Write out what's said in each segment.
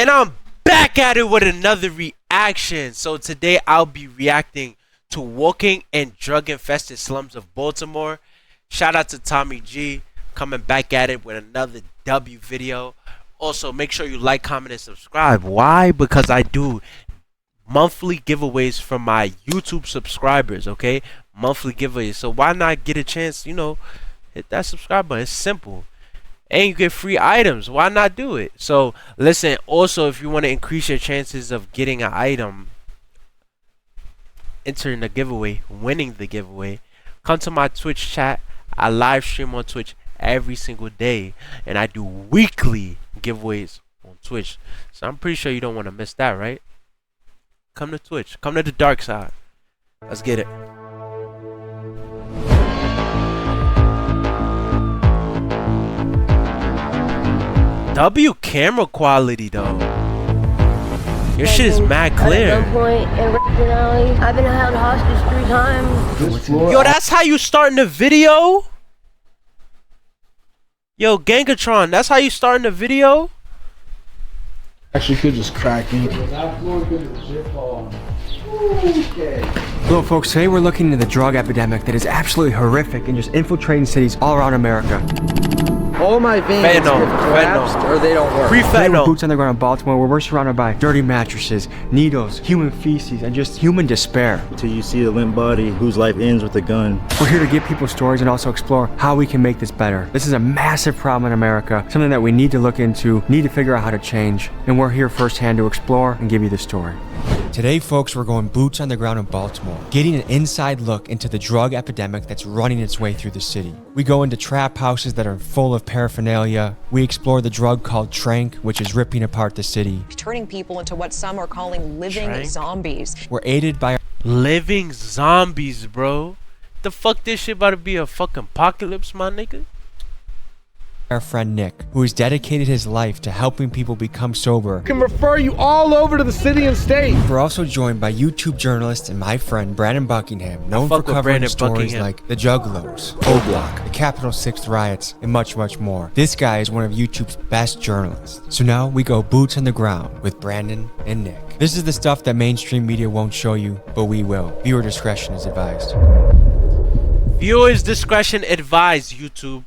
And I'm back at it with another reaction. So today I'll be reacting to walking in drug infested slums of Baltimore. Shout out to Tommy G coming back at it with another W video. Also make sure you like, comment, and subscribe. Why? Because I do monthly giveaways from my YouTube subscribers, okay? Monthly giveaways. So why not get a chance, hit that subscribe button. It's simple. And you get free items. Why not do it? So listen, also if you want to increase your chances of getting an item, entering the giveaway, winning the giveaway, come to my Twitch chat. I live stream on Twitch every single day, and I do weekly giveaways on Twitch. So I'm pretty sure you don't want to miss that, right? Come to Twitch. Come to the dark side. Let's get it. W camera quality though. Your shit is mad clear. At gunpoint in Richmond Alley. I've been held hostage 3 times. Yo, that's how you starting the video? Yo, Gangatron, that's how you starting the video? Actually could just crack in. Hello folks, today we're looking into the drug epidemic that is absolutely horrific and just infiltrating cities all around America. All my veins get collapsed or they don't work. Free Today we're fentanyl. boots on the ground in Baltimore where we're surrounded by dirty mattresses, needles, human feces, and just human despair. Till you see a limp body whose life ends with a gun. We're here to give people stories and also explore how we can make this better. This is a massive problem in America, something that we need to look into, need to figure out how to change, and we're here firsthand to explore and give you the story. Today, folks, we're going boots on the ground in Baltimore, getting an inside look into the drug epidemic that's running its way through the city. We go into trap houses that are full of paraphernalia. We explore the drug called Trank, which is ripping apart the city. Turning people into what some are calling living Trank? zombies. We're aided by Living zombies, bro. The fuck this shit about to be a fucking apocalypse, my nigga? our friend Nick, who has dedicated his life to helping people become sober. I can refer you all over to the city and state. We're also joined by YouTube journalist and my friend Brandon Buckingham, known for covering stories like the Juggalos, O-Block, the Capitol 6th riots, and much, much more. This guy is one of YouTube's best journalists. So now we go boots on the ground with Brandon and Nick. This is the stuff that mainstream media won't show you, but we will. Viewer discretion is advised. Viewers discretion advised, YouTube.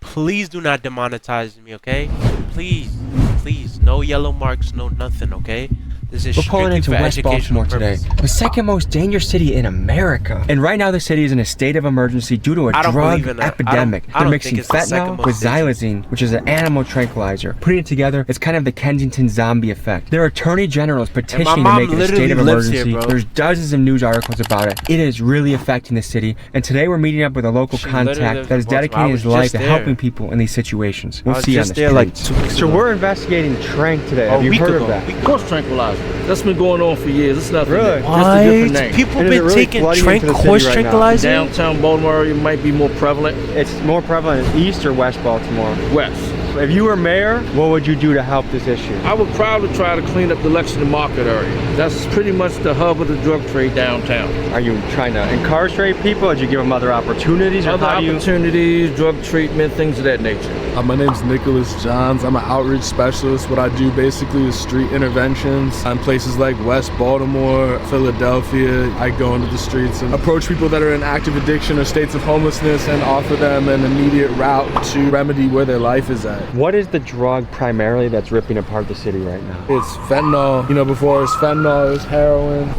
Please do not demonetize me, okay? Please, please. No yellow marks, no nothing, okay? This is We're pulling into West Baltimore today, the second most dangerous city in America. And right now the city is in a state of emergency due to a drug epidemic. They're mixing fentanyl with xylazine, which is an animal tranquilizer. Putting it together, it's kind of the Kensington zombie effect. Their attorney general is petitioning to make it a state of emergency. There's dozens of news articles about it. It is really affecting the city. And today we're meeting up with a local contact that is dedicating his life to helping people in these situations. We'll see you on the streets. So we're investigating Trank today. Have you heard of that? Of course, tranquilizer. That's been going on for years. It's nothing. Really? Just a different name. People been taking Trank horse tranquilizer? Downtown Baltimore area might be more prevalent. It's more prevalent in East or West Baltimore? West. If you were mayor, what would you do to help this issue? I would probably try to clean up the Lexington Market area. That's pretty much the hub of the drug trade downtown. Are you trying to incarcerate people? Did you give them other opportunities? Or Other opportunities, drug treatment, things of that nature. My name's Nicholas Johns. I'm an outreach specialist. What I do basically is street interventions in places like West Baltimore, Philadelphia. I go into the streets and approach people that are in active addiction or states of homelessness and offer them an immediate route to remedy where their life is at. What is the drug primarily that's ripping apart the city right now? It's fentanyl. You know, before it's fentanyl, it's heroin.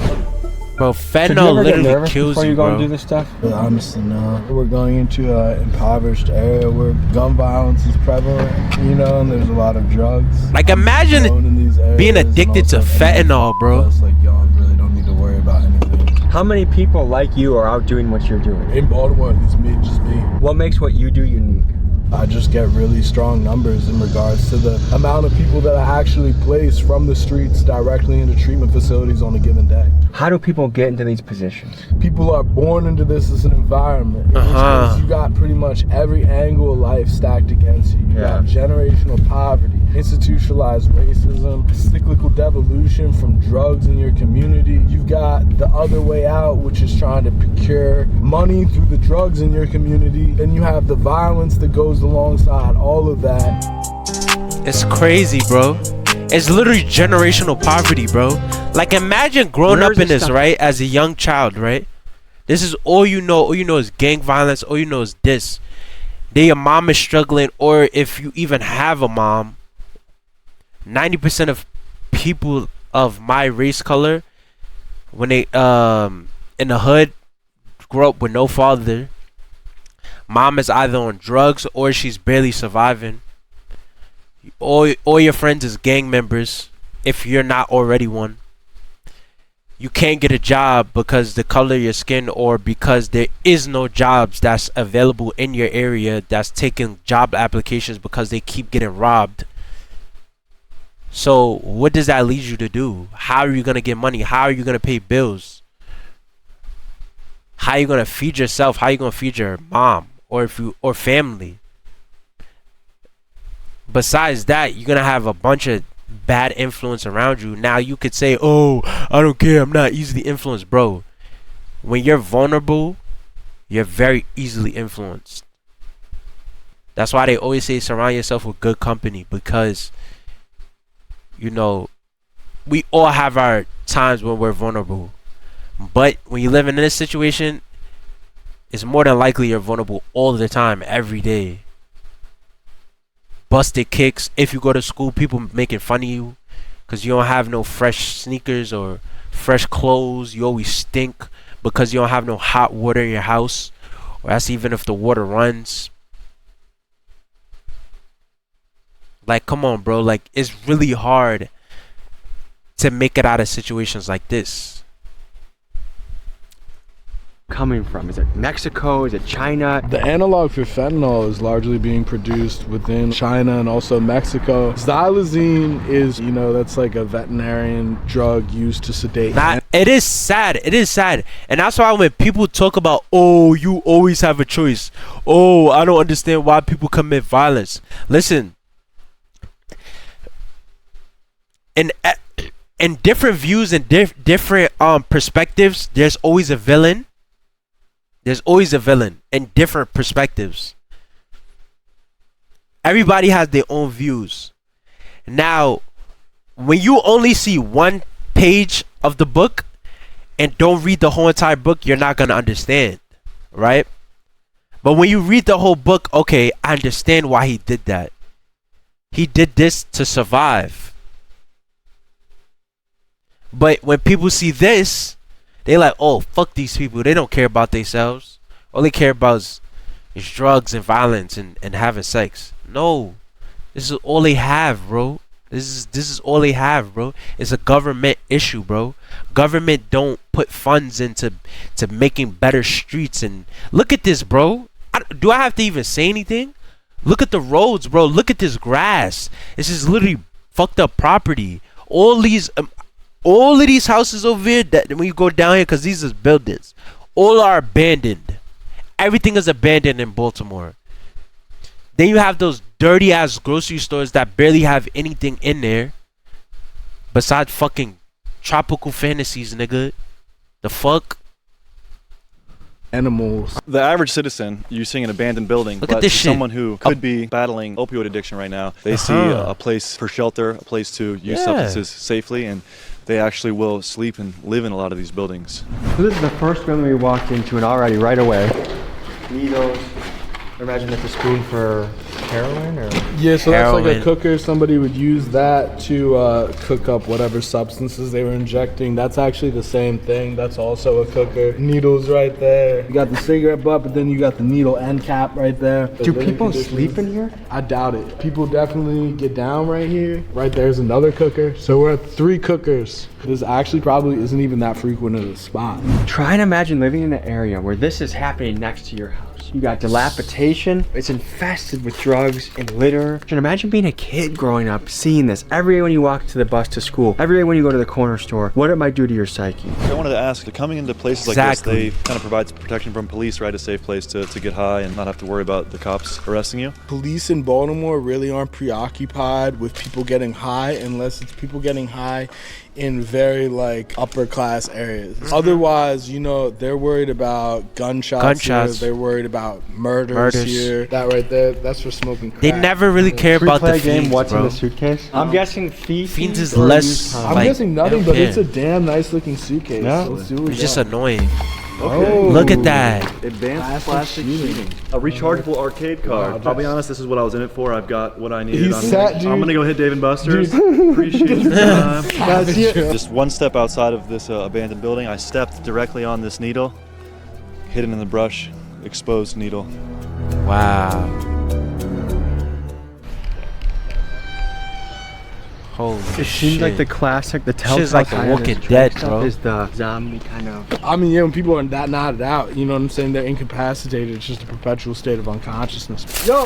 Bro, fentanyl literally kills before you, you go bro. and do this stuff? But honestly, no. We're going into an impoverished area where gun violence is prevalent, you know, and there's a lot of drugs. Like, imagine being addicted to fentanyl, bro. Like, y'all really don't need to worry about anything. How many people like you are out doing what you're doing? In Baltimore, it's me, just me. What makes what you do unique? I just get really strong numbers in regards to the amount of people that I actually place from the streets directly into treatment facilities on a given day. How do people get into these positions? People are born into this as an environment. You got pretty much every angle of life stacked against you. You got generational poverty, institutionalized racism, cyclical devolution from drugs in your community. You've got the other way out, which is trying to procure money through the drugs in your community. Then you have the violence that goes alongside all of that. It's crazy, bro. It's literally generational poverty, bro. Like, imagine growing up in this, right, as a young child, right? This is all you know. All you know is gang violence. All you know is this. Then your mom is struggling, or if you even have a mom, 90% of people of my race color, when they in the hood, grow up with no father. Mom is either on drugs or she's barely surviving. All your friends is gang members, if you're not already one. You can't get a job because the color of your skin, or because there is no jobs that's available in your area that's taking job applications because they keep getting robbed. So what does that lead you to do? How are you gonna get money? How are you gonna pay bills? How are you gonna feed yourself? How are you gonna feed your mom or family? Besides that, you're gonna have a bunch of bad influence around you. Now you could say, oh, I don't care, I'm not easily influenced. Bro, when you're vulnerable, you're very easily influenced. That's why they always say surround yourself with good company, because you know, we all have our times when we're vulnerable. But when you live in this situation, it's more than likely you're vulnerable all the time, every day. Busted kicks. If you go to school, people making fun of you because you don't have no fresh sneakers or fresh clothes. You always stink because you don't have no hot water in your house, or that's even if the water runs. Like, come on, bro. Like, it's really hard to make it out of situations like this. Coming from? Is it Mexico? Is it China? The analog for fentanyl is largely being produced within China and also Mexico. Xylazine is, you know, that's like a veterinarian drug used to sedate. It is sad. It is sad. And that's why when people talk about, oh, you always have a choice. Oh, I don't understand why people commit violence. Listen. In different views and different perspectives, there's always a villain. There's always a villain in different perspectives. Everybody has their own views. Now, when you only see one page of the book and don't read the whole entire book, you're not gonna understand, right? But when you read the whole book, okay, I understand why he did that. He did this to survive. But when people see this, they like, oh, fuck these people. They don't care about themselves. All they care about is drugs and violence and having sex. No. This is all they have, bro. This is all they have, bro. It's a government issue, bro. Government don't put funds into making better streets. And look at this, bro. Do I have to even say anything? Look at the roads, bro. Look at this grass. This is literally fucked up property. All of these houses over here, that when you go down here, because these are buildings, all are abandoned. Everything is abandoned in Baltimore. Then you have those dirty ass grocery stores that barely have anything in there besides fucking tropical fantasies, nigga. The fuck? Animals. The average citizen, you see an abandoned building, Look but at this someone shit. who could be battling opioid addiction right now, they see a place for shelter, a place to use substances safely, and they actually will sleep and live in a lot of these buildings. So this is the first room we walked into, and already right away, needles. Imagine it's a spoon for heroin, or Yeah, so heroin. that's like a cooker. Somebody would use that to cook up whatever substances they were injecting. That's actually the same thing. That's also a cooker. Needles right there. You got the cigarette butt, but then you got the needle end cap right there. do people sleep in here? I doubt it. People definitely get down right here. Right there's another cooker. So we're at 3 cookers. This actually probably isn't even that frequent of a spot. Try and imagine living in an area where this is happening next to your house. You got dilapidation, it's infested with drugs and litter. And imagine being a kid growing up, seeing this every day when you walk to the bus to school, every day when you go to the corner store. What it might do to your psyche. I wanted to ask, coming into places like this, they kind of provide protection from police, right? A safe place to get high and not have to worry about the cops arresting you. Police in Baltimore really aren't preoccupied with people getting high unless it's people getting high in very like upper class areas. Otherwise, you know, they're worried about gunshots. They're worried about about murders here. That right there, that's for smoking crack. They never really care about the fiends, what's bro. in the suitcase? I'm guessing Fiends is less. I'm like, guessing nothing, but it's a damn nice looking suitcase. Yeah. Let's see what It's we just got. annoying. Okay. Look at that. Advanced plastic sheeting. A rechargeable arcade card. I'll be honest, this is what I was in it for. I've got what I needed. He's set, dude. I'm gonna go hit Dave and Buster's. Appreciate your time. That's it. Just one step outside of this abandoned building, I stepped directly on this needle, hidden in the brush, exposed needle. Wow. Holy It seems shit. like the classic, the telltale Shit's like The sign of Walking this Dead, stuff bro. is the zombie kind of. I mean, yeah, when people are that nodded out, you know what I'm saying? They're incapacitated. It's just a perpetual state of unconsciousness. Yo!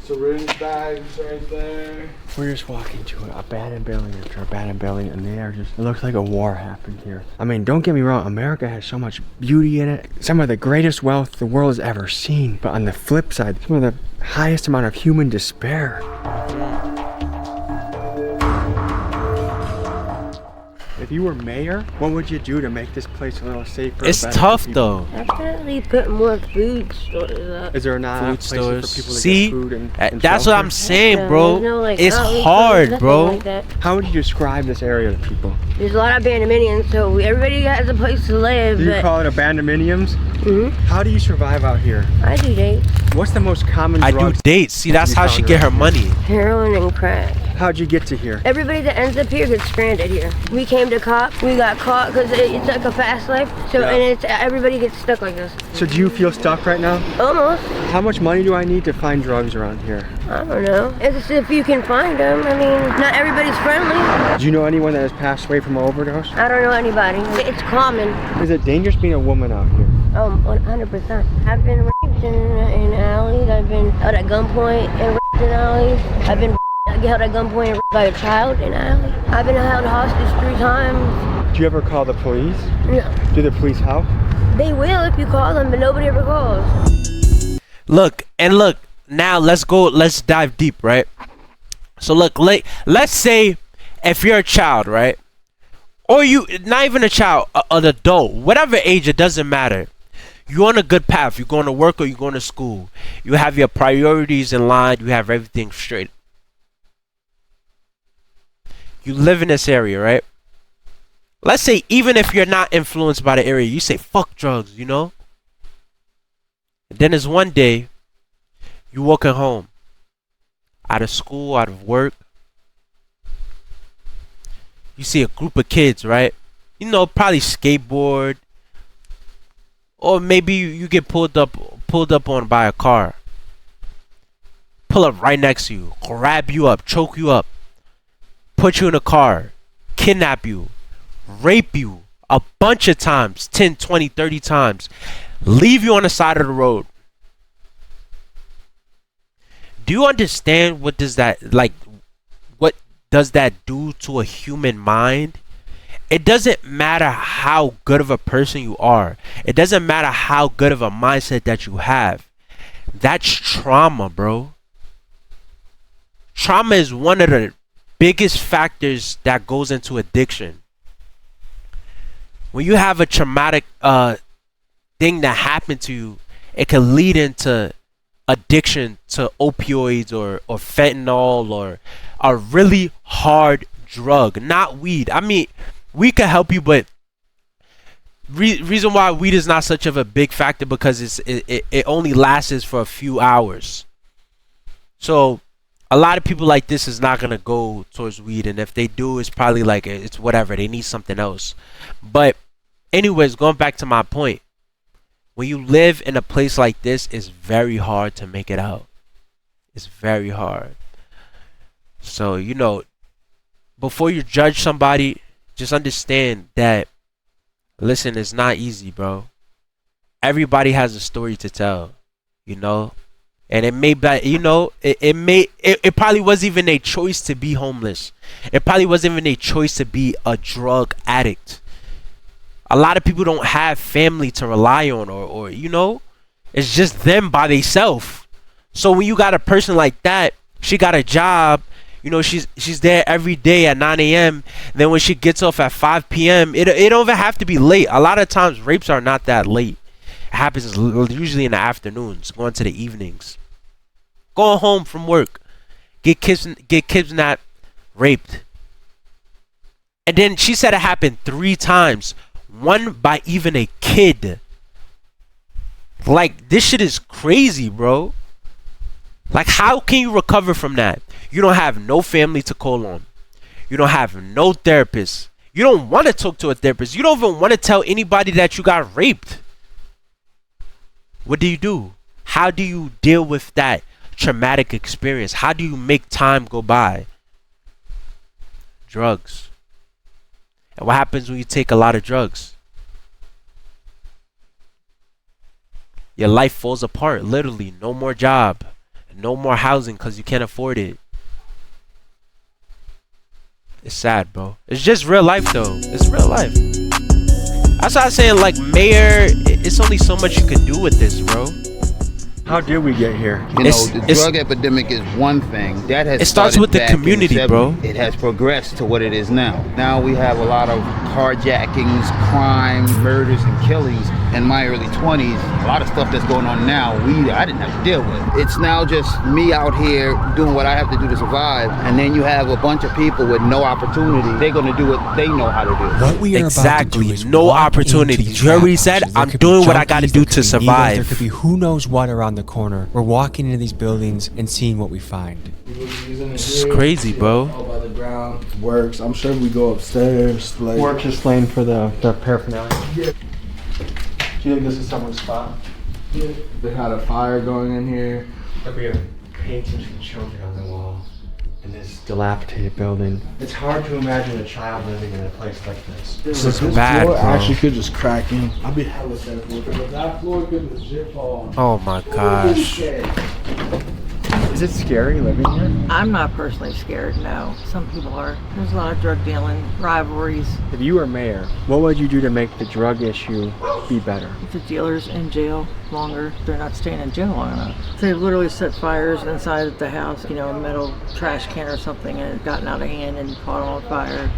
Syringe bags right there. We're just walking to an abandoned building after abandoned building, and they are just, it looks like a war happened here. I mean, don't get me wrong, America has so much beauty in it, some of the greatest wealth the world has ever seen, but on the flip side, some of the highest amount of human despair. If you were mayor, what would you do to make this place a little safer? It's better for tough people? though. Definitely put more food stores up. Is there not Food places stores. for people to See, get food and that's what shelter? I'm saying, Yeah, bro. there's no, like, It's outlet stores, hard, nothing bro. like that. How would you describe this area to people? There's a lot of abandonments, so everybody has a place to live. Do you but call it abandonminiums? Mhm. How do you survive out here? I do date What's the most common I do drugs? dates. See, that's You how found she her get her out here. money. heroin and crack. How'd you get to here? Everybody that ends up here gets stranded here. We came to cop, we got caught because it's like a fast life. So Yeah. and it's everybody gets stuck like this. So do you feel stuck right now? Almost. How much money do I need to find drugs around here? I don't know. It's if you can find them. I mean, not everybody's friendly. Do you know anyone that has passed away from an overdose? I don't know anybody. It's common. Is it dangerous being a woman out here? 100%. I've been raped in alleys. I've been held at gunpoint and raped in alleys. I've been held at gunpoint and raped by a child in an alley. I've been held hostage 3 times. Do you ever call the police? No. Do the police help? They will if you call them, but nobody ever calls. Look, now let's dive deep, right? So look, let's say if you're a child, right? Or you, not even a child, an adult, whatever age, it doesn't matter. You're on a good path. You're going to work or you're going to school. You have your priorities in line. You have everything straight. You live in this area, right? Let's say even if you're not influenced by the area, you say, fuck drugs, you know? And then there's one day, you walking home, out of school, out of work. You see a group of kids, right? You know, probably skateboard. Or maybe you get pulled up on by a car. Pull up right next to you, grab you up, choke you up, put you in a car, kidnap you, rape you a bunch of times, 10, 20, 30 times, leave you on the side of the road. Do you understand what does that do to a human mind? It doesn't matter how good of a person you are. It doesn't matter how good of a mindset that you have. That's trauma, bro. Trauma is one of the biggest factors that goes into addiction. When you have a traumatic thing that happened to you, it can lead into addiction to opioids or fentanyl or a really hard drug, not weed. I mean, weed can help you, but reason why weed is not such of a big factor because it only lasts for a few hours. So a lot of people like this is not gonna go towards weed, and if they do, it's probably like it's whatever, they need something else. But anyways, going back to my point, when you live in a place like this, it's very hard to make it out. It's very hard. So, you know, before you judge somebody, just understand that, listen, it's not easy, bro. Everybody has a story to tell, you know? And it may be, you know, it probably wasn't even a choice to be homeless. It probably wasn't even a choice to be a drug addict. A lot of people don't have family to rely on or you know, it's just them by themselves. So when you got a person like that, she got a job, you know, she's there every day at 9 a.m. Then when she gets off at 5 p.m., it don't even have to be late. A lot of times rapes are not that late. It happens usually in the afternoons, going to the evenings. Going home from work, get kidnapped, raped. And then she said it happened 3 times. One by even a kid. Like, this shit is crazy, bro. Like, how can you recover from that? You don't have no family to call on. You don't have no therapist. You don't want to talk to a therapist. You don't even want to tell anybody that you got raped. What do? How do you deal with that traumatic experience? How do you make time go by? Drugs. And what happens when you take a lot of drugs? Your life falls apart, literally. No more job. No more housing because you can't afford it. It's sad, bro. It's just real life, though. It's real life. That's why I'm saying, like, Mayor, it's only so much you can do with this, bro. How did we get here? You know, the drug epidemic is one thing. That has it starts with the community, bro. It has progressed to what it is now. Now we have a lot of carjackings, crime, murders, and killings. In my early 20s, a lot of stuff that's going on now, I didn't have to deal with. It's now just me out here doing what I have to do to survive, and then you have a bunch of people with no opportunity. They're going to do what they know how to do. What we are exactly. About to do is no opportunity. You already said, I'm doing what I got to do to survive. There could be who knows what around the corner. We're walking into these buildings and seeing what we find. This is crazy, bro. By the ground works. I'm sure we go upstairs. Like, Work just laying for the paraphernalia. Yeah. Do you think this is someone's spot? Yeah. They had a fire going in here. We have paintings for children on the wall in this dilapidated building. It's hard to imagine a child living in a place like this. This is bad, floor bro. actually could just crack in. I'd be hella careful because that floor could legit fall. Oh my gosh. Is it scary living here? I'm not personally scared, no. Some people are. There's a lot of drug dealing, rivalries. If you were mayor, what would you do to make the drug issue be better? If the dealer's in jail longer, they're not staying in jail long enough. They've literally set fires inside the house, you know, a metal trash can or something, and it gotten out of hand and caught on fire.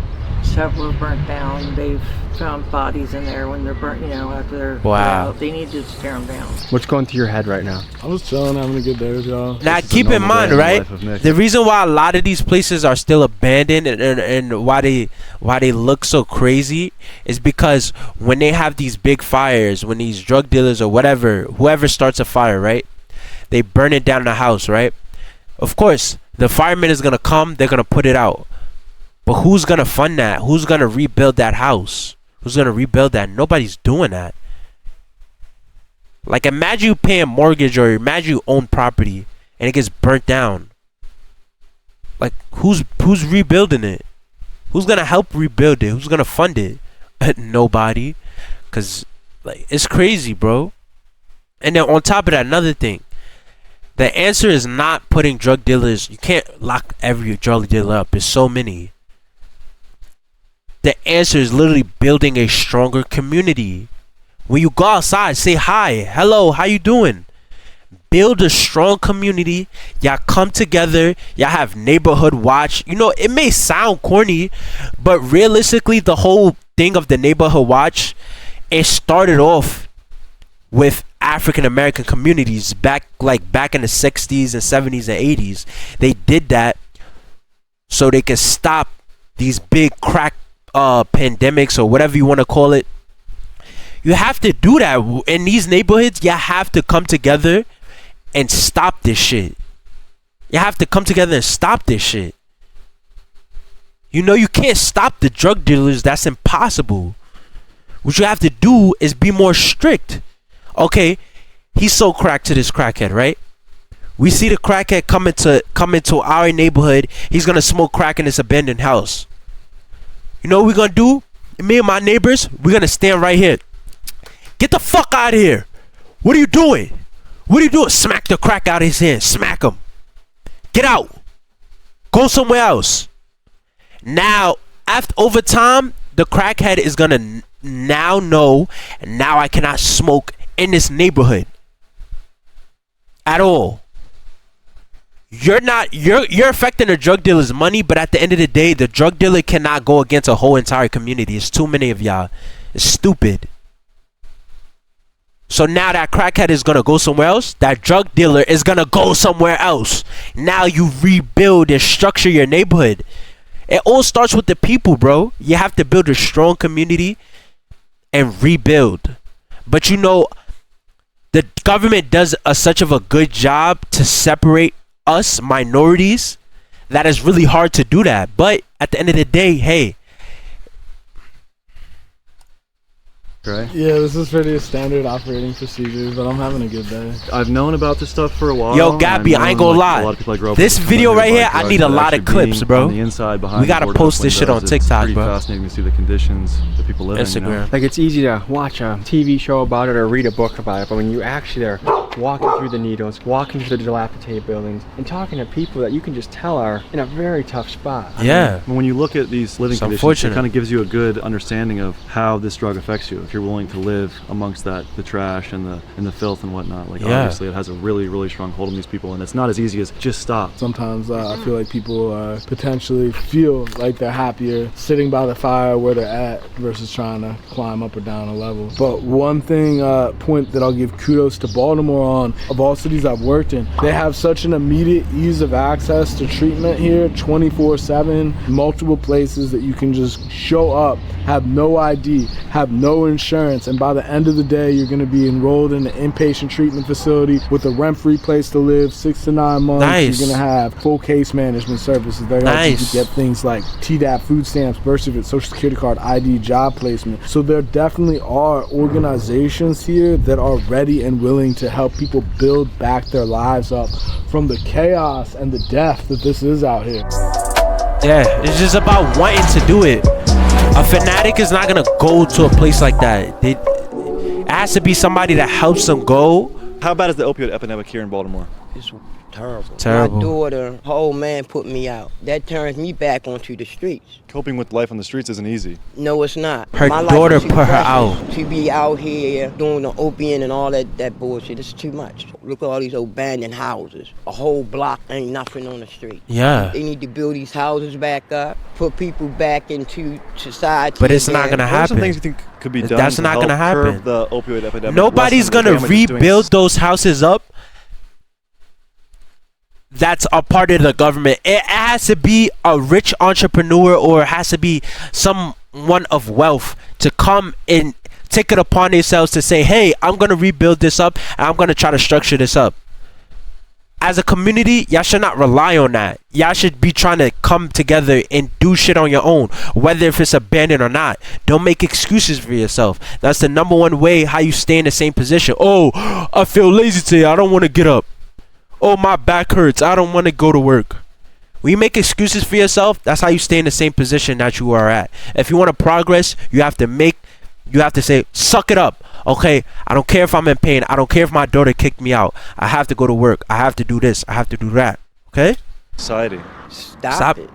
Several are burnt down. They've found bodies in there when they're burnt, you know, after they're out. They need to tear them down. What's going through your head right now? I was chilling, having a good day with y'all. Now keep in mind, right? The reason why a lot of these places are still abandoned and why they look so crazy is because when they have these big fires, when these drug dealers or whoever starts a fire, right? They burn it down the house, right? Of course, the fireman is gonna come. They're gonna put it out. But who's gonna fund that? Who's gonna rebuild that house? Who's gonna rebuild that? Nobody's doing that. Like, imagine you pay a mortgage or imagine you own property and it gets burnt down. Like, who's rebuilding it? Who's gonna help rebuild it? Who's gonna fund it? Nobody. Cause like, it's crazy, bro. And then on top of that, another thing. The answer is not putting drug dealers. You can't lock every drug dealer up. There's so many. The answer is literally building a stronger community. When you go outside, say hi, hello, how you doing? Build a strong community. Y'all come together. Y'all have neighborhood watch. You know, it may sound corny, but realistically, the whole thing of the neighborhood watch, it started off with African American communities back in the 60s and 70s and 80s. They did that so they could stop these big crack pandemics or whatever you want to call it. You have to do that in these neighborhoods. You have to come together and stop this shit. You have to come together and stop this shit. You know, you can't stop the drug dealers. That's impossible. What you have to do is be more strict. Okay, he sold crack to this crackhead, right? We see the crackhead come into our neighborhood. He's gonna smoke crack in this abandoned house. You know what we're gonna do? Me and my neighbors, we're gonna stand right here. Get the fuck out of here. What are you doing? What are you doing? Smack the crack out of his hand. Smack him. Get out. Go somewhere else. Now, over time, the crackhead is gonna now know, and now I cannot smoke in this neighborhood at all. You're affecting the drug dealer's money, but at the end of the day, the drug dealer cannot go against a whole entire community. It's too many of y'all. It's stupid. So now that crackhead is gonna go somewhere else. That drug dealer is gonna go somewhere else. Now you rebuild and structure your neighborhood. It all starts with the people, bro. You have to build a strong community and rebuild. But you know, the government does such of a good job to separate us minorities that it's really hard to do that. But at the end of the day, hey. Right? Yeah, this is pretty standard operating procedure, but I'm having a good day. I've known about this stuff for a while. Yo, Gabby, I ain't gonna lie. A lot of people I grew up this with video right here, I need a lot of clips, bro. On the inside, behind we gotta the post this shit on TikTok, it's bro. Fascinating to see the conditions that people live Instagram. in. You know? Like, it's easy to watch a TV show about it or read a book about it, but when you actually are walking through the needles, walking through the dilapidated buildings, and talking to people that you can just tell are in a very tough spot. Yeah. When you look at these living conditions, it kind of gives you a good understanding of how this drug affects you. If you're willing to live amongst the trash and the filth and whatnot, like obviously it has a really strong hold on these people, and it's not as easy as just stop. Sometimes I feel like people potentially feel like they're happier sitting by the fire where they're at versus trying to climb up or down a level. But one thing, point that I'll give kudos to Baltimore on, of all cities I've worked in, they have such an immediate ease of access to treatment here, 24/7, multiple places that you can just show up, have no ID, have no insurance, and by the end of the day, you're going to be enrolled in an inpatient treatment facility with a rent-free place to live, 6 to 9 months. Nice. You're going to have full case management services. They're going to get things like TDAP, food stamps, birth certificate, social security card, ID, job placement. So there definitely are organizations here that are ready and willing to help people build back their lives up from the chaos and the death that this is out here. Yeah, it's just about wanting to do it. A fanatic is not gonna go to a place like that. It has to be somebody that helps them go. How bad is the opioid epidemic here in Baltimore? It's terrible. Terrible. My daughter, her old man put me out. That turns me back onto the streets. Coping with life on the streets isn't easy. No, it's not. Her My daughter life is too put her precious out. to be out here doing the opium and all that bullshit. It's too much. Look at all these abandoned houses. A whole block ain't nothing on the street. Yeah. They need to build these houses back up, put people back into society. But it's not gonna What are some happen. things you think could be done That's to not help gonna happen. curb the opioid epidemic? Nobody's lessen the gonna damage it's doing? rebuild those houses up. That's a part of the government. It has to be a rich entrepreneur, or it has to be someone of wealth to come and take it upon themselves to say, hey, I'm gonna rebuild this up and I'm gonna try to structure this up. As a community, y'all should not rely on that. Y'all should be trying to come together and do shit on your own, whether if it's abandoned or not. Don't make excuses for yourself. That's the number one way how you stay in the same position. Oh, I feel lazy today, I don't want to get up. Oh, my back hurts, I don't want to go to work. When you make excuses for yourself, that's how you stay in the same position that you are at. If you want to progress, you have to say, suck it up. Okay, I don't care if I'm in pain. I don't care if my daughter kicked me out. I have to go to work. I have to do this. I have to do that. Okay? Society. Stop it.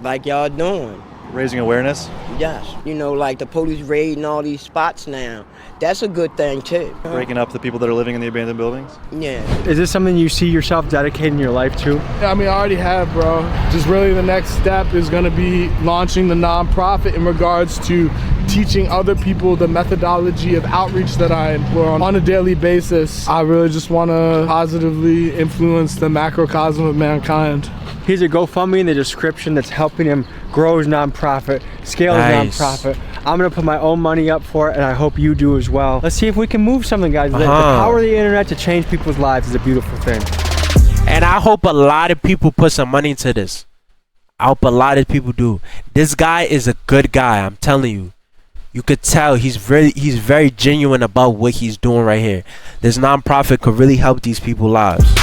Like y'all doing. Raising awareness? Yes. You know, like the police raiding all these spots now. That's a good thing, too. Breaking up the people that are living in the abandoned buildings? Yeah. Is this something you see yourself dedicating your life to? I mean, I already have, bro. Just really the next step is going to be launching the nonprofit in regards to teaching other people the methodology of outreach that I employ on a daily basis. I really just want to positively influence the macrocosm of mankind. Here's a GoFundMe in the description that's helping him grow his nonprofit, scale his nonprofit. I'm gonna put my own money up for it, and I hope you do as well. Let's see if we can move something, guys. The power of the internet to change people's lives is a beautiful thing. And I hope a lot of people put some money into this. I hope a lot of people do. This guy is a good guy, I'm telling you. You could tell he's very genuine about what he's doing right here. This nonprofit could really help these people's lives.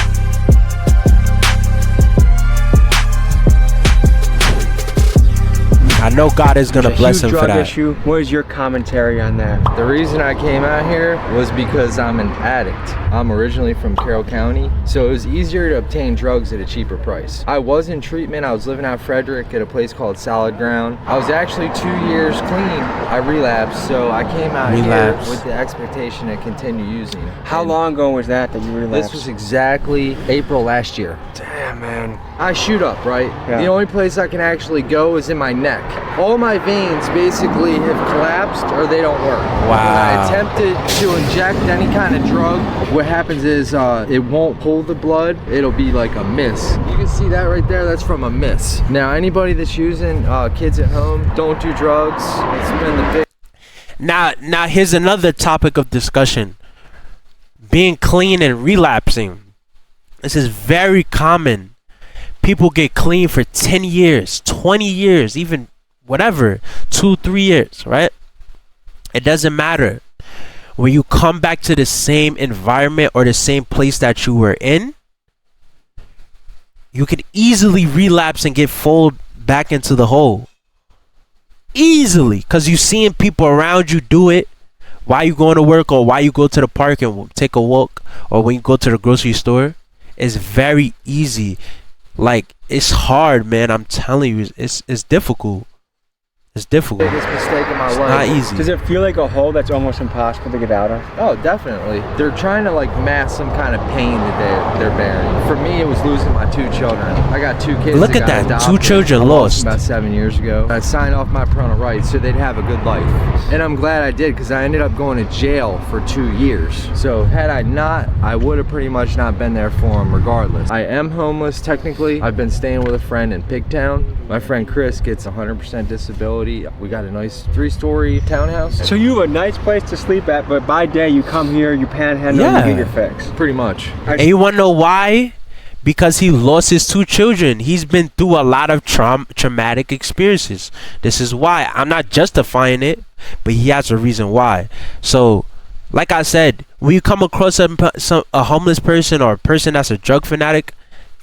I know God is gonna bless him for that. Issue. What is your commentary on that? The reason I came out here was because I'm an addict. I'm originally from Carroll County, so it was easier to obtain drugs at a cheaper price. I was in treatment. I was living out Frederick at a place called Solid Ground. I was actually 2 years clean. I relapsed, so I came out here with the expectation to continue using. How long ago was that you relapsed? This was exactly April last year. Damn, man. I shoot up, right? Yeah. The only place I can actually go is in my neck. all my veins basically have collapsed or they don't work. Wow. When I attempted to inject any kind of drug, what happens is it won't pull the blood. It'll be like a miss. You can see that right there. That's from a miss. Now, anybody that's using kids at home, don't do drugs. It's been the big. Now here's another topic of discussion. Being clean and relapsing. This is very common. People get clean for 10 years, 20 years, even whatever, 2-3 years, right? It doesn't matter. When you come back to the same environment or the same place that you were in, you could easily relapse and get folded back into the hole. Easily, because you're seeing people around you do it while you going to work or while you go to the park and take a walk or when you go to the grocery store. It's very easy. Like, it's hard, man. I'm telling you, it's difficult. It's difficult. Biggest mistake in my life. Not easy. Does it feel like a hole that's almost impossible to get out of? Oh, definitely. They're trying to like mask some kind of pain that they're bearing. For me, it was losing my 2 children. I got 2 kids. Look at that, adopted. 2 children lost. About 7 years ago. I signed off my parental rights so they'd have a good life. And I'm glad I did because I ended up going to jail for 2 years. So had I not, I would have pretty much not been there for them regardless. I am homeless technically. I've been staying with a friend in Pigtown. My friend Chris gets 100% disability. We got a nice 3-story townhouse. So you have a nice place to sleep at, but by day you come here, you panhandle, and you get your fix. Pretty much. And you want to know why? Because he lost his 2 children. He's been through a lot of traumatic experiences. This is why. I'm not justifying it, but he has a reason why. So, like I said, when you come across a homeless person or a person that's a drug fanatic,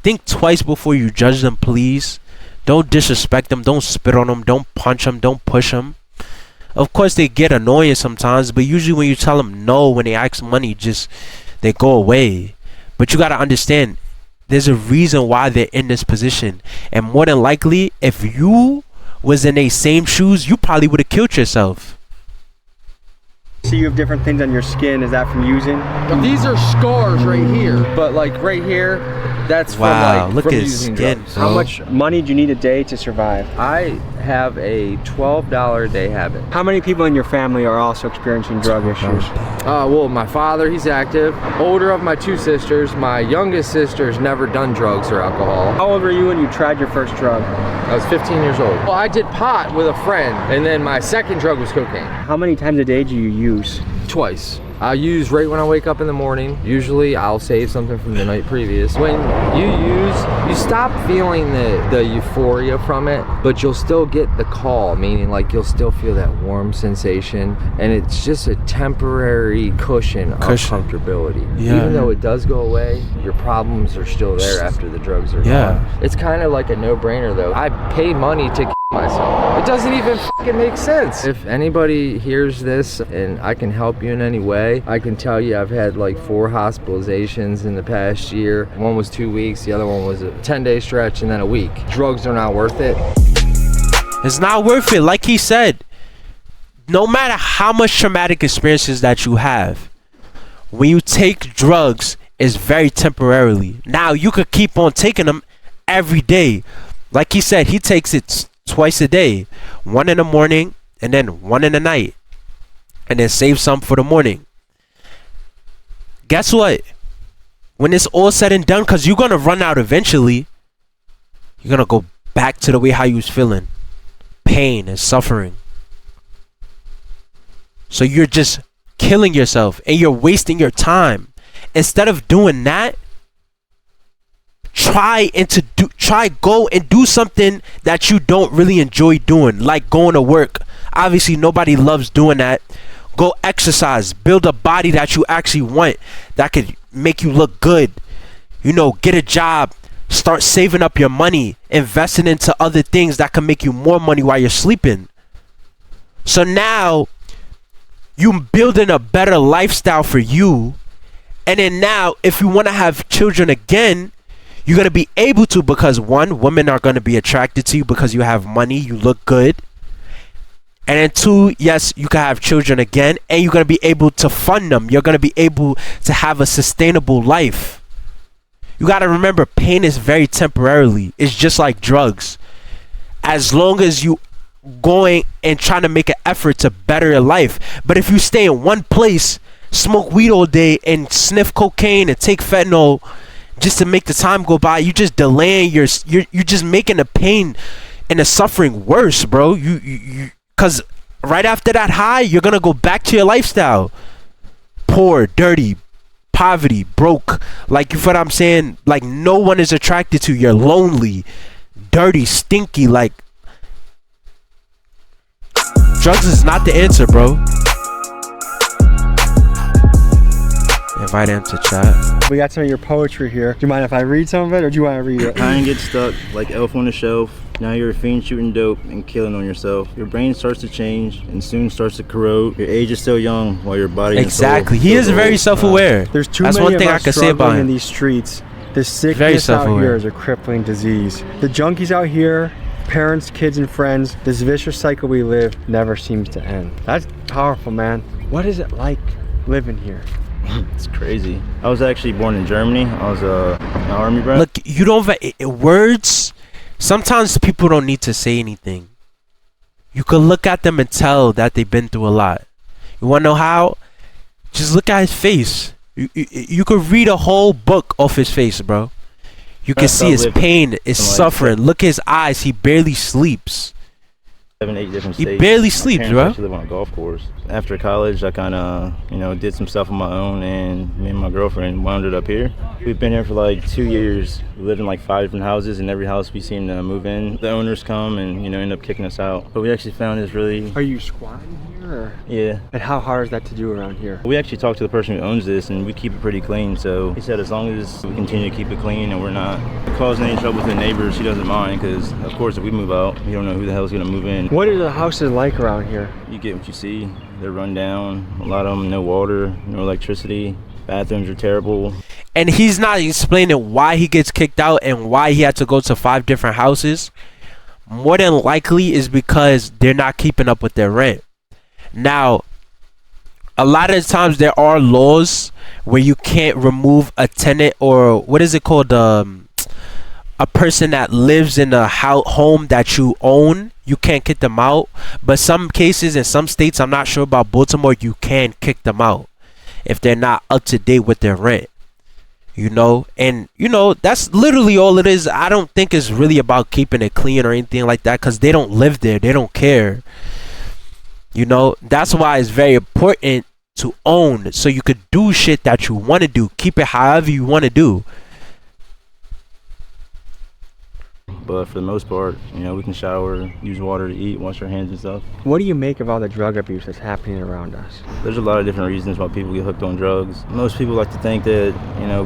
think twice before you judge them, please. Don't disrespect them. Don't spit on them. Don't punch them. Don't push them. Of course, they get annoying sometimes, but usually when you tell them no, when they ask money, they go away. But you got to understand, there's a reason why they're in this position. And more than likely, if you was in their same shoes, you probably would have killed yourself. So you have different things on your skin. Is that from using? These are scars right here. But like right here, that's from like look from at his using skin. drugs. How much money do you need a day to survive? I have a $12 a day habit. How many people in your family are also experiencing drug issues? Well, my father, he's active. Older of my 2 sisters. My youngest sister's never done drugs or alcohol. How old were you when you tried your first drug? I was 15 years old. Well, I did pot with a friend, and then my second drug was cocaine. How many times a day do you use? Twice. I use right when I wake up in the morning. Usually I'll save something from the night previous. When you use, you stop feeling the euphoria from it, but you'll still get the call, meaning like you'll still feel that warm sensation, and it's just a temporary cushion of comfortability. Yeah. Even though it does go away, your problems are still there after the drugs are gone. It's kind of like a no-brainer though. I pay money to myself. It doesn't even fucking make sense. If anybody hears this and I can help you in any way, I can tell you I've had like 4 hospitalizations in the past year. One was 2 weeks, the other one was a 10-day stretch, and then a week. Drugs are not worth it. It's not worth it. Like he said, no matter how much traumatic experiences that you have, when you take drugs, it's very temporarily. Now, you could keep on taking them every day. Like he said, he takes it twice a day, 1 in the morning and then 1 in the night, and then save some for the morning. Guess what? When it's all said and done, because you're gonna run out eventually, you're gonna go back to the way how you was feeling, pain and suffering. So you're just killing yourself and you're wasting your time. Instead of doing that, go and do something that you don't really enjoy doing, like going to work. Obviously nobody loves doing that. Go exercise, build a body that you actually want, that could make you look good. You know, get a job, start saving up your money, investing into other things that can make you more money while you're sleeping. So now you building a better lifestyle for you. And then now if you want to have children again, you're going to be able to, because 1, women are going to be attracted to you because you have money, you look good. And then 2, yes, you can have children again, and you're going to be able to fund them. You're going to be able to have a sustainable life. You got to remember, pain is very temporarily. It's just like drugs. As long as you going and trying to make an effort to better your life. But if you stay in one place, smoke weed all day and sniff cocaine and take fentanyl just to make the time go by, you just delaying you're just making the pain and the suffering worse, bro. You cause right after that high, you're gonna go back to your lifestyle. Poor, dirty, poverty, broke. Like, you feel what I'm saying? Like, no one is attracted to you. You're lonely, dirty, stinky. Like, drugs is not the answer, bro. Invite him to chat. We got some of your poetry here. Do you mind if I read some of it, or do you want to read it? Kind gets stuck like elf on the shelf. Now you're a fiend shooting dope and killing on yourself. Your brain starts to change and soon starts to corrode. Your age is still young while your body exactly. He is very self-aware. There's too That's many one thing of I us can say about him. in these streets. The sickness out here is a crippling disease. The junkies out here, parents, kids, and friends, this vicious cycle we live never seems to end. That's powerful, man. What is it like living here? It's crazy. I was actually born in Germany. I was an army brat. Look, you don't words. Sometimes people don't need to say anything. You could look at them and tell that they've been through a lot. You wanna know how? Just look at his face. You could read a whole book off his face, bro. You can see his pain, his suffering. Look at his eyes. He barely sleeps. 7, 8 different He states. barely sleeps, bro. I actually live on a golf course. After college, I kind of, did some stuff on my own, and me and my girlfriend wound up here. We've been here for like 2 years. We lived in like 5 different houses, and every house we seem to move in, the owners come and, end up kicking us out. But we actually found this really... Are you squatting here? Or? Yeah. And how hard is that to do around here? We actually talked to the person who owns this, and we keep it pretty clean. So he said as long as we continue to keep it clean and we're not causing any trouble with the neighbors, he doesn't mind, because of course if we move out, you don't know who the hell's going to move in. What are the houses like around here? You get what you see. They're run down. A lot of them, no water, no electricity. Bathrooms are terrible. And he's not explaining why he gets kicked out and why he had to go to 5 different houses. More than likely is because they're not keeping up with their rent. Now, a lot of times there are laws where you can't remove a tenant, or what is it called, a person that lives in a home that you own. You can't kick them out. But some cases in some states, I'm not sure about Baltimore, you can kick them out if they're not up to date with their rent. And that's literally all it is. I don't think it's really about keeping it clean or anything like that, because they don't live there. They don't care. That's why it's very important to own, so you could do shit that you want to do. Keep it however you want to do. But for the most part, we can shower, use water to eat, wash our hands and stuff. What do you make of all the drug abuse that's happening around us? There's a lot of different reasons why people get hooked on drugs. Most people like to think that,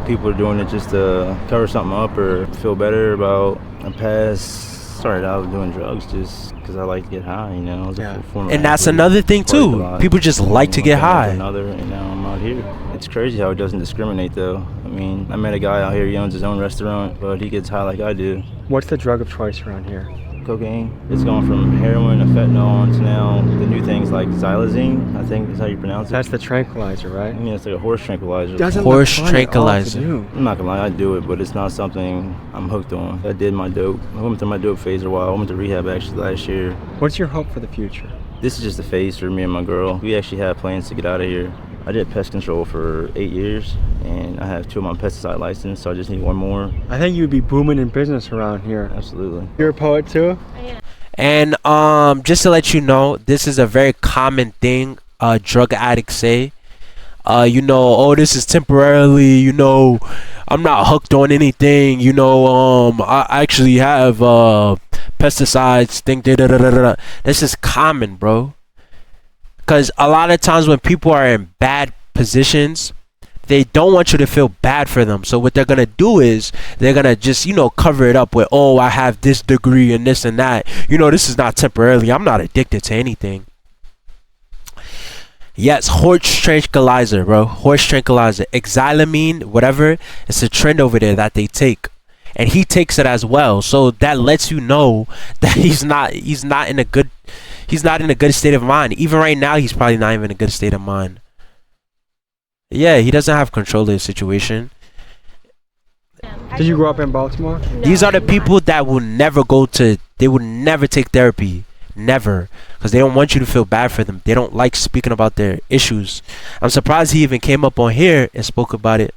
people are doing it just to cover something up or feel better about a past. Started out doing drugs just because I like to get high, And that's another thing too. People just like to get high. And now I'm out here. It's crazy how it doesn't discriminate though. I met a guy out here, he owns his own restaurant, but he gets high like I do. What's the drug of choice around here? Cocaine. It's gone from heroin to fentanyl to now the new things like xylazine, I think is how you pronounce it. That's the tranquilizer, right? It's like a horse tranquilizer. Horse tranquilizer. I'm not gonna lie, I do it, but it's not something I'm hooked on. I did my dope. I went through my dope phase for a while. I went to rehab actually last year. What's your hope for the future? This is just a phase for me and my girl. We actually have plans to get out of here. I did pest control for 8 years, and I have 2 of my pesticide license, so I just need 1 more. I think you'd be booming in business around here. Absolutely. You're a poet too? And just to let you know, this is a very common thing drug addicts say. Oh, this is temporarily, I'm not hooked on anything, I actually have pesticides, This is common, bro. Because a lot of times when people are in bad positions, they don't want you to feel bad for them. So what they're going to do is they're going to just, cover it up with, I have this degree and this and that. This is not temporarily. I'm not addicted to anything. Yes, horse tranquilizer, bro. Horse tranquilizer. Xylamine, whatever. It's a trend over there that they take. And he takes it as well. So that lets you know that he's not in a good state of mind. Even right now, he's probably not even in a good state of mind. Yeah, he doesn't have control of the situation. Did you grow up in Baltimore? These are the people that will never take therapy. Never. Because they don't want you to feel bad for them. They don't like speaking about their issues. I'm surprised he even came up on here and spoke about it.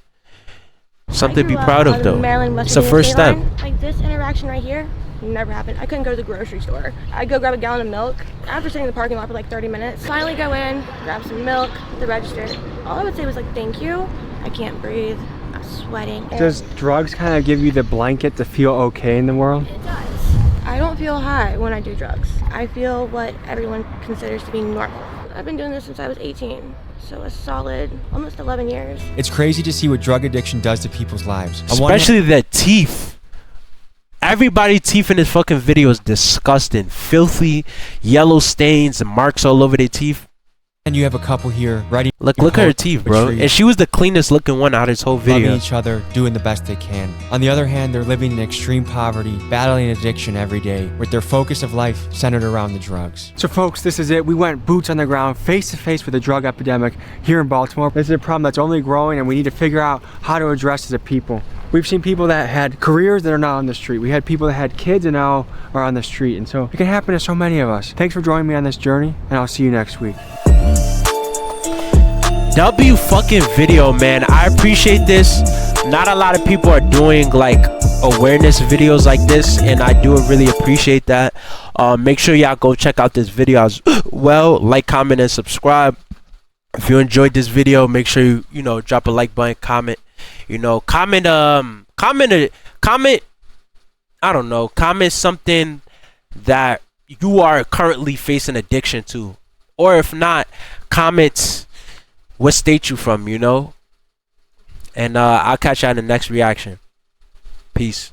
Something to be proud of, though. It's the first step. Like this interaction right here never happened. I couldn't go to the grocery store. I'd go grab a gallon of milk after sitting in the parking lot for like 30 minutes. Finally go in, grab some milk at the register. All I would say was like, thank you. I can't breathe. I'm sweating. Does drugs kind of give you the blanket to feel okay in the world? It does. I don't feel high when I do drugs. I feel what everyone considers to be normal. I've been doing this since I was 18. So a solid, almost 11 years. It's crazy to see what drug addiction does to people's lives. Especially their teeth. Everybody's teeth in this fucking video is disgusting. Filthy, yellow stains and marks all over their teeth. And you have a couple here writing. Look at her teeth, bro. And she was the cleanest looking one out of this whole video. Loving each other, doing the best they can. On the other hand, they're living in extreme poverty, battling addiction every day, with their focus of life centered around the drugs. So folks, this is it. We went boots on the ground, face to face with the drug epidemic here in Baltimore. This is a problem that's only growing, and we need to figure out how to address it as a people. We've seen people that had careers that are now on the street. We had people that had kids and now are on the street. And so it can happen to so many of us. Thanks for joining me on this journey, and I'll see you next week. W fucking video, man. I appreciate this. Not a lot of people are doing like awareness videos like this, and I do really appreciate that. Make sure y'all go check out this video as well. Like, comment, and subscribe. If you enjoyed this video, make sure you know, drop a like button, comment. You know, comment I don't know, comment something that you are currently facing addiction to, or if not, comment what state you from, you know. And I'll catch you in the next reaction. Peace.